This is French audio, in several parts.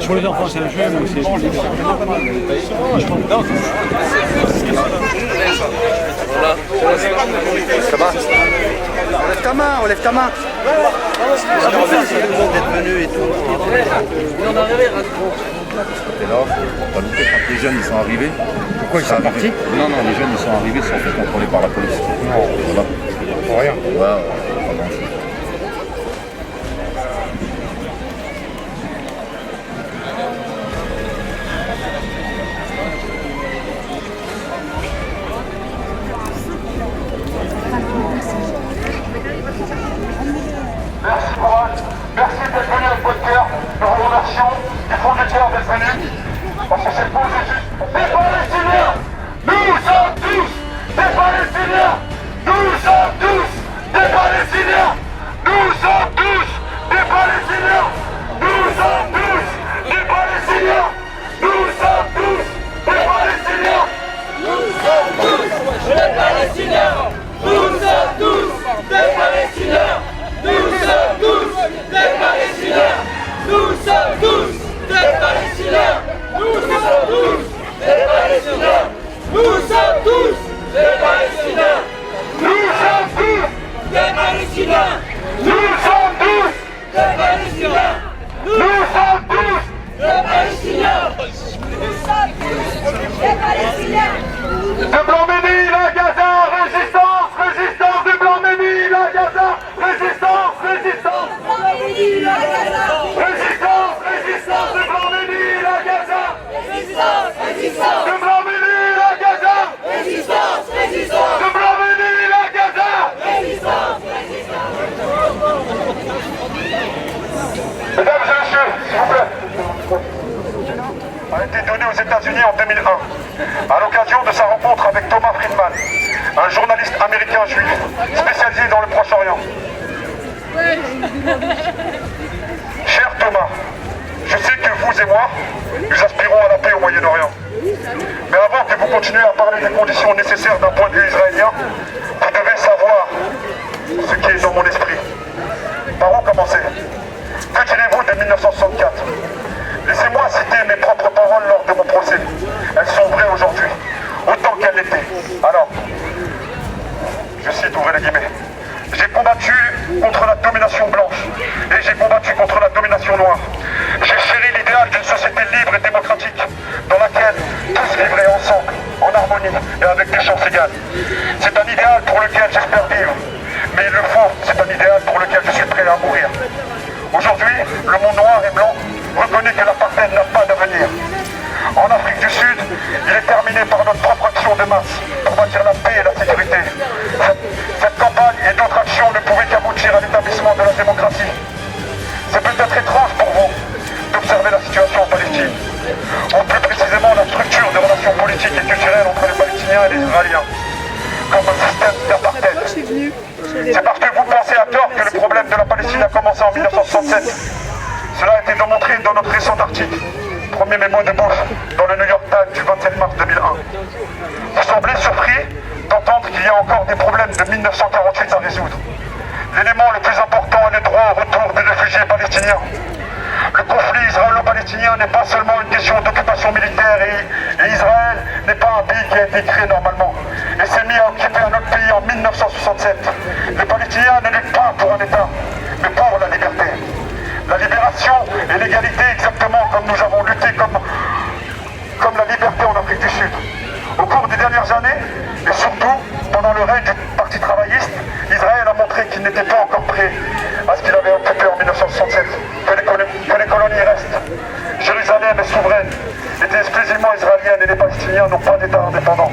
Pour les enfants, c'est un jeu, mais c'est... Ça va? Enlève ta main, enlève ta main. Merci d'être venu et tout. Et là, on va louper quand les jeunes ils sont arrivés. Pourquoi ils sont partis? Non, non, les jeunes ils sont arrivés, ils sont fait contrôler par la police. Voilà. Pour rien. Ouais, pas grand-chose. Merci courage, merci d'être venu avec votre cœur. Nous vous remercions du fond du cœur d'être venu. Parce que c'est beau, c'est juste. Des Palestiniens, nous sommes tous des Palestiniens. Nous sommes tous des Palestiniens. Nous sommes tous des Palestiniens. Nous sommes tous des Palestiniens. Nous sommes tous des Palestiniens. Nous sommes tous des Palestiniens. Nous sommes tous des Palestiniens. Nous sommes tous des Palestiniens. Nous sommes tous des Palestiniens. Nous sommes tous des Palestiniens. Nous sommes tous des Palestiniens. Nous sommes tous des Palestiniens. Nous sommes tous des Palestiniens. Nous sommes tous des Palestiniens. Nous sommes tous des Palestiniens. De Blanc-Ménil à Gaza, résistance, résistance de Blanc-Ménil à Gaza, résistance, résistance de Blanc-Ménil à Gaza, résistance, résistance de Blanc-Ménil à Gaza, résistance, résistance de Blanc-Ménil à Gaza, résistance, résistance de Blanc-Ménil à Gaza, résistance, résistance. Mesdames et messieurs, s'il vous plaît, a été donné aux États-Unis en 2001 à l'occasion de sa rencontre avec Thomas Friedman, un journaliste américain juif spécialisé dans le Proche-Orient. Cher Thomas, je sais que vous et moi, nous aspirons à la paix au Moyen-Orient. Mais avant que vous continuiez à parler des conditions nécessaires d'un point de vue israélien, vous devez savoir ce qui est dans mon esprit. Par où commencer? Que direz-vous de 1964? Laissez-moi citer mes propres paroles lors de mon procès. Elles sont vraies aujourd'hui, autant qu'elles l'étaient. Alors, je cite, ouvrez les guillemets. J'ai combattu contre la domination blanche et j'ai combattu contre la domination noire. J'ai chéri l'idéal d'une société libre et démocratique dans laquelle tous vivraient ensemble, en harmonie et avec des chances égales. C'est un idéal pour lequel j'espère vivre, mais il le faut, c'est un idéal pour lequel je suis prêt à mourir. Aujourd'hui, le monde noir et blanc reconnaît que l'apartheid n'a pas d'avenir. En Afrique du Sud, il est terminé par notre propre action de masse pour bâtir la paix et la sécurité. Cette campagne et d'autres actions ne pouvaient qu'aboutir à l'établissement de la démocratie. C'est peut-être étrange pour vous d'observer la situation en Palestine, ou plus précisément la structure des relations politiques et culturelles entre les Palestiniens et les Israéliens, comme un système d'apartheid. C'est parce que vous pensez à tort que le problème de la Palestine a commencé en 1967. Cela a été démontré dans notre récent article, premier mémo de Bush, dans le New York Times du 27 mars 2001. Vous semblez surpris d'entendre qu'il y a encore des problèmes de 1948 à résoudre. L'élément le plus important est le droit au retour des réfugiés palestiniens. Le conflit israélo-palestinien n'est pas seulement une question d'occupation militaire et Israël n'est pas un pays qui a été créé normalement et s'est mis à occuper un autre pays en 1967. Les Palestiniens ne luttent pas pour un État, mais pour la liberté. La libération et l'égalité exactement comme nous avons lutté comme la liberté en Afrique du Sud. Au cours des dernières années, et surtout pendant le règne du Parti travailliste, Israël a montré qu'il n'était pas encore prêt à ce qu'il avait occupé en 1967, que les colonies restent. Jérusalem est souveraine, était exclusivement israélienne et les Palestiniens n'ont pas d'État indépendant,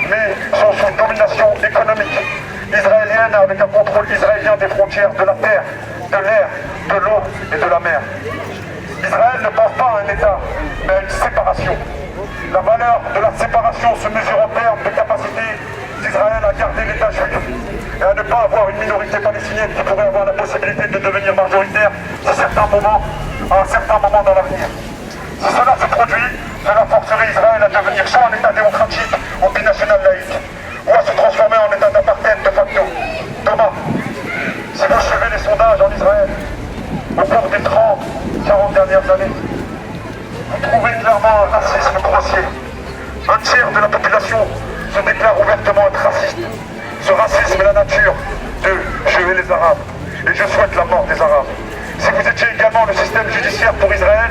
mais sont sous domination économique israélienne avec un contrôle israélien des frontières de la terre, de l'air, de l'eau et de la mer. Israël ne pense pas à un État, mais à une séparation. La valeur de la séparation se mesure en termes de capacité d'Israël à garder l'État juif et à ne pas avoir une minorité palestinienne qui pourrait avoir la possibilité de devenir majoritaire à un certain moment dans l'avenir. Si cela se produit, cela forcerait Israël à devenir soit un État démocratique ou binational laïque. déclare ouvertement être raciste. Ce racisme est la nature de je hais les Arabes et je souhaite la mort des Arabes. Si vous étiez également le système judiciaire pour Israël,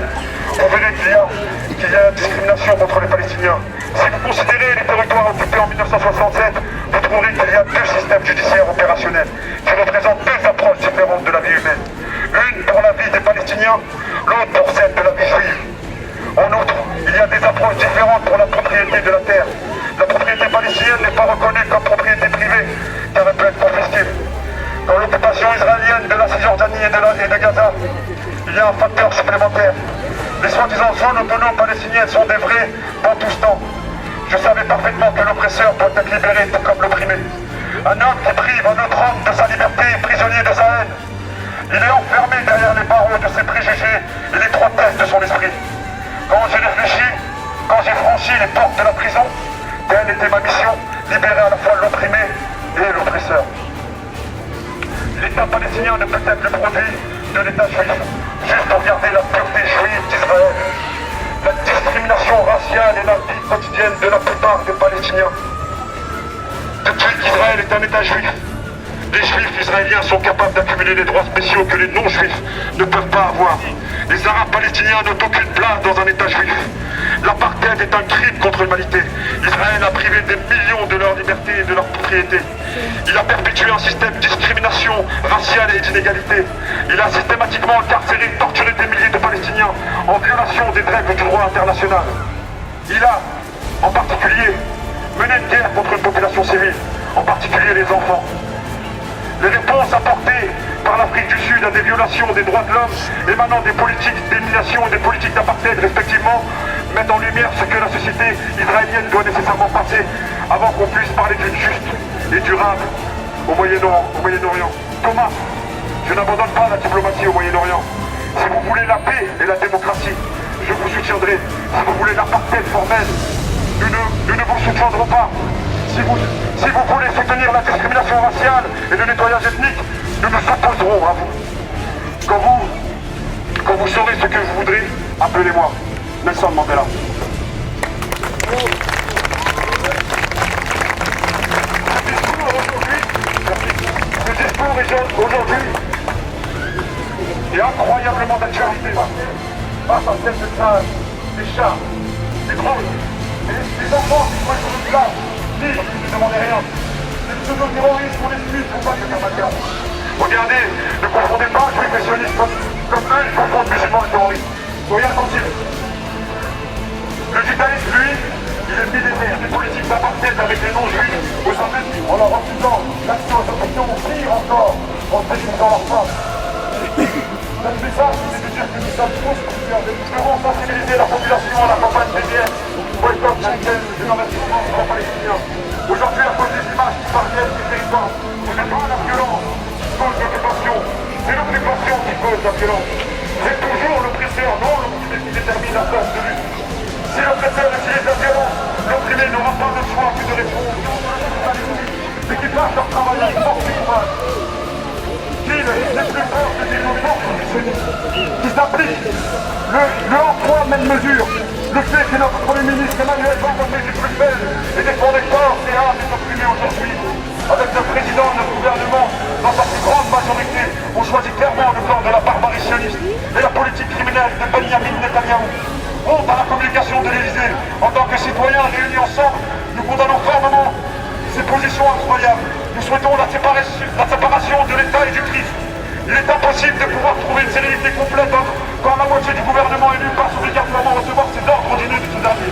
vous verrez qu'il y a discrimination contre les Palestiniens. Si vous considérez les territoires occupés en 1967, vous trouverez qu'il y a deux systèmes judiciaires opérationnels qui représentent deux approches différentes de la vie humaine. Une pour la vie des Palestiniens, l'autre pour celle de la vie juive. En outre, il y a des approches différentes pour la propriété de la terre. La propriété palestinienne n'est pas reconnue comme propriété privée, car elle peut être confisquée. Dans l'occupation israélienne de la Cisjordanie et de Gaza, il y a un facteur supplémentaire. Les soi-disant zones autonomes palestiniennes sont des vrais Bantoustans. Je savais parfaitement que l'oppresseur doit être libéré tout comme l'opprimé. Un homme qui prive un autre homme de sa liberté est prisonnier de sa haine. Il est enfermé derrière les barreaux de ses préjugés et l'étroitesse de son esprit. Quand j'ai réfléchi, quand j'ai franchi les portes de la prison, telle était ma mission, libérer à la fois l'opprimé et l'oppresseur. L'État palestinien ne peut être le produit de l'État juif. Juste regardez la pureté juive d'Israël. La discrimination raciale et la vie quotidienne de la plupart des Palestiniens. Depuis qu'Israël est un État juif, les juifs israéliens sont capables d'accumuler les droits spéciaux que les non-juifs ne peuvent pas avoir. Les Arabes palestiniens n'ont aucune place dans un État juif. L'apartheid est un crime contre l'humanité. Israël a privé des millions de leur liberté et de leur propriété. Il a perpétué un système de discrimination raciale et d'inégalité. Il a systématiquement incarcéré et torturé des milliers de Palestiniens en violation des règles du droit international. Il a, en particulier, mené une guerre contre une population civile, en particulier les enfants. Les réponses apportées par l'Afrique du Sud à des violations des droits de l'homme émanant des politiques d'élimination et des politiques d'apartheid respectivement mettent en lumière ce que la société israélienne doit nécessairement passer avant qu'on puisse parler d'une juste et durable au Moyen-Orient. Thomas, je n'abandonne pas la diplomatie au Moyen-Orient. Si vous voulez la paix et la démocratie, je vous soutiendrai. Si vous voulez l'apartheid formel, nous ne vous soutiendrons pas. Si vous voulez soutenir la discrimination raciale et le nettoyage ethnique, nous nous opposerons à vous. Quand vous saurez ce que vous voudrez, appelez-moi Nelson Mandela. Ce discours aujourd'hui est incroyablement d'actualité. Face à cette salle, des chats, des drones, des enfants qui jouent sur une place. Ne demandez rien. Les pseudo-terroristes sont les Suisses pour pas que faire. Regardez, ne confondez pas juifs et sionistes comme eux, ils confondent musulmans et terroristes. Soyez attentifs. Le judaïsme, lui, il est millénaire des politiques d'apartheid avec les non-juifs aux États-Unis en leur refusant l'action aux oppressions, pire encore, en détruisant leur face. Notre message, c'est de dire que nous sommes tous nous devons sensibiliser la population à la campagne BDS. Boycott Schengen, des investissements pour les Palestiniens. Aujourd'hui, à cause des images qui parviennent des territoires, ce n'est pas la violence qui cause l'occupation, c'est l'occupation qui cause la violence. C'est toujours l'oppresseur, non l'opprimé qui détermine la place de lutte. Si l'oppresseur utilise la violence, l'opprimé n'aura pas le choix que de répondre. C'est qu'ils fassent leur travail avec force et courage. Qu'ils n'aient plus peur de dire nos forces qui s'appliquent le emploi même mesure. Le fait que notre Premier ministre Emmanuel Macron est plus faible et défend les corps et âmes des opprimés aujourd'hui, avec le président de notre gouvernement, dans sa plus grande majorité, ont choisi clairement le camp de la barbarie sioniste et la politique criminelle de Benjamin Netanyahou. Honte à la communication de l'Élysée. En tant que citoyens réunis ensemble, nous condamnons fermement ces positions incroyables. Nous souhaitons la séparation de l'État et du Christ. Il est impossible de pouvoir trouver une sérénité complète quand la moitié du gouvernement élu passe obligatoirement recevoir ses ordres ordinés de tout dernier.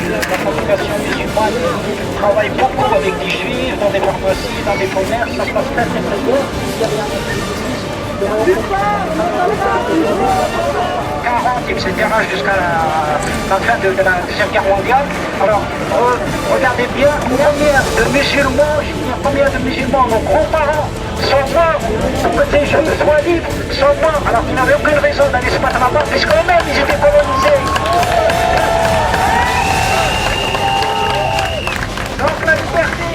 La population musulmane travaille beaucoup avec des juifs, dans des pharmacies, dans des commerces, ça se passe très très très bien. Etc. jusqu'à la fin de la Deuxième Guerre mondiale. Alors, regardez bien combien de musulmans, nos grands-parents sont morts pour que ces juifs soient libres, sont morts alors qu'ils n'avaient aucune raison d'aller se battre là-bas, puisqu'eux-mêmes ils étaient colonisés. Donc la liberté,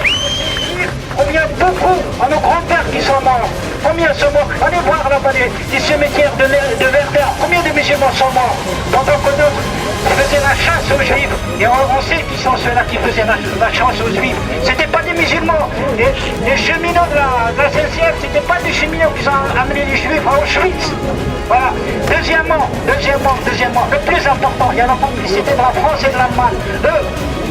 on vient beaucoup à nos grands-pères qui sont morts. Combien sont morts? Allez voir là-bas les cimetières de Verdun. Combien de musulmans sont morts? Pendant que d'autres faisaient la chasse aux juifs. Et on sait qui sont ceux-là qui faisaient la chasse aux juifs. C'était pas des musulmans. Les cheminots de la SNCF, c'était pas des cheminots qui ont amené les juifs à Auschwitz. Voilà. Deuxièmement, le plus important, il y a la complicité de la France et de l'Allemagne. Eux,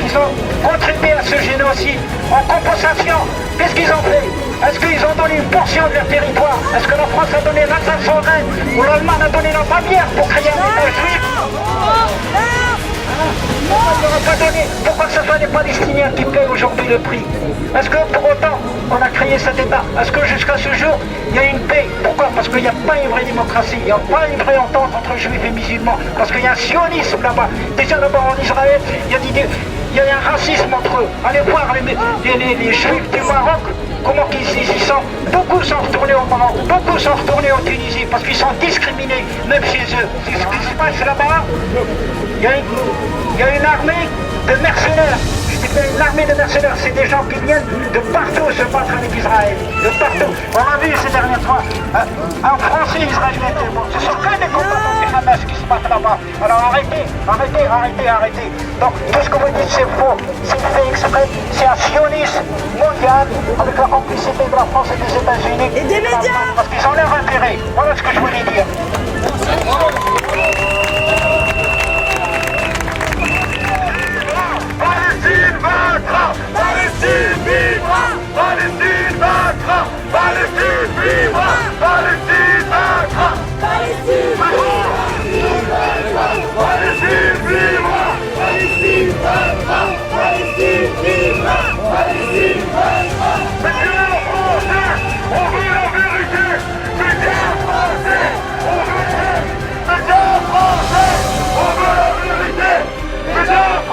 ils ont contribué à ce génocide en compensation. Qu'est-ce qu'ils ont fait? Est-ce qu'ils ont donné une portion de leur territoire? Est-ce que la France a donné l'Alsace-Lorraine ou l'Allemagne a donné la Bavière pour créer un État juif? Pourquoi il n'aura pas donné? Pourquoi que ce soit les Palestiniens qui paient aujourd'hui le prix? Est-ce que pour autant on a créé cet État? Est-ce que jusqu'à ce jour il y a une paix? Pourquoi? Parce qu'il n'y a pas une vraie démocratie, il n'y a pas une vraie entente entre juifs et musulmans, parce qu'il y a un sionisme là-bas. Déjà là-bas en Israël, il y a un racisme entre eux. Allez voir les juifs du Maroc, comment ils y sont. Beaucoup sont retournés au Maroc, beaucoup sont retournés en Tunisie, parce qu'ils sont discriminés, même chez eux. C'est ce qui se passe là-bas. Il y a une armée de mercenaires. Une armée de mercenaires, c'est des gens qui viennent de partout se battre avec Israël. De partout. On a vu ces dernières fois un Français israélien. Ce sont que des combattants du Hamas qui se battent là-bas. Alors arrêtez. Donc tout ce que vous dites c'est faux, c'est fait exprès, c'est un sionisme mondial avec la complicité de la France et des États-Unis. Et des médias. Parce qu'ils ont leur intérêt. Voilà ce que je voulais dire. Palestine vaincra! Palestine vivra! Palestine vaincra! Palestine vivra! Palestine vaincra! Palestine vivra! Palestine vivra! Palestine vaincra! Palestine vivra! Palestine vaincra! Médias français, on veut la vérité! Médias français, on veut la vérité! Médias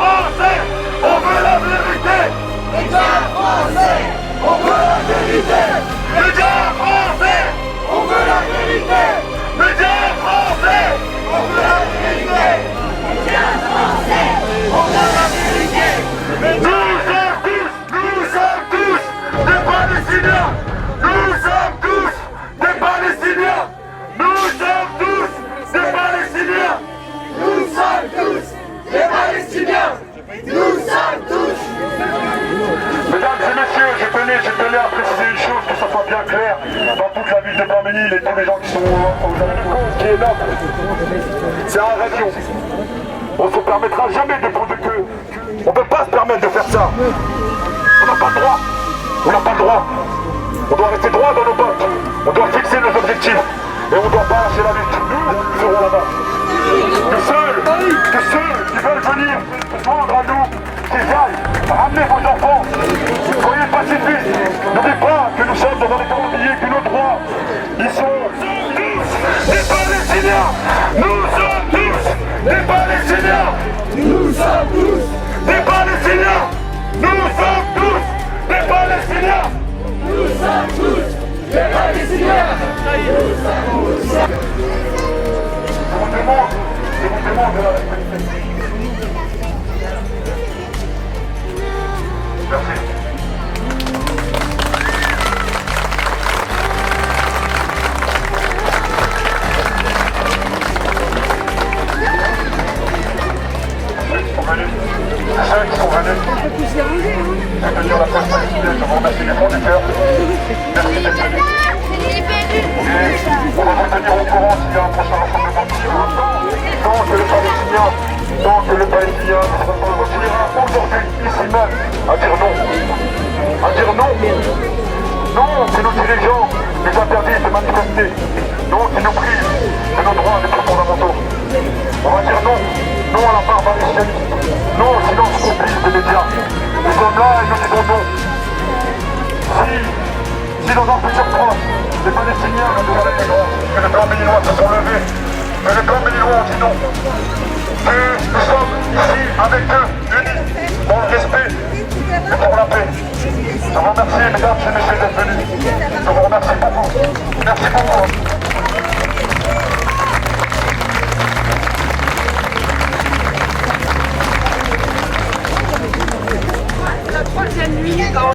français, on veut la vérité! Médias français, on veut la vérité! Médias français, on veut la vérité! Médias français, on veut la vérité! Médias français, on veut la vérité! Nous sommes tous des Palestiniens! Nous sommes tous des Palestiniens! Nous sommes tous des Palestiniens! Nous sommes tous des Palestiniens! Nous sommes tous! Mesdames et messieurs, je tenais à préciser une chose, que ça soit bien clair dans toute la ville de Bambénil et tous les gens qui sont aux alentours. Ce qui est noble, c'est un radio. On ne se permettra jamais de prendre que. On ne peut pas se permettre de faire ça. On n'a pas le droit. On n'a pas le droit. On doit rester droit dans nos bottes. On doit fixer nos objectifs. Et on ne doit pas lâcher la lutte. Nous serons là-bas. Que ceux qui veulent venir se joindre à nous, qu'ils aillent, ramenez vos enfants, soyez pacifistes, n'oubliez pas que nous sommes dans un état oublié, que nos droits, ils sont tous des Palestiniens, nous sommes tous des Palestiniens, nous sommes tous des Palestiniens, nous sommes tous des Palestiniens, nous sommes tous des Palestiniens, nous sommes tous. Je vous demande de la respecter. Merci. Ceux qui sont venus, de tenir la presse palestinienne, je vous remercie du fond du cœur. Merci d'être venus. Et on va vous tenir au courant s'il y a un prochain rassemblement de tir. Tant que le Palestinien continuera aujourd'hui, ici même, à dire non. À dire non dirigeants nous interdisent de manifester, donc ils nous privent de nos droits les plus fondamentaux. On va dire non, non à la barbarie sioniste, non au silence complice des médias. Nous sommes là et nous disons non. Si dans un futur proche, les Palestiniens vont devoir être grands, que les plans béninois se sont levés, que les plans béninois ont dit non, que nous sommes ici avec eux, unis, dans le respect et pour la paix. Je vous remercie, mesdames et messieurs, d'être venus. Je vous remercie beaucoup. Merci beaucoup.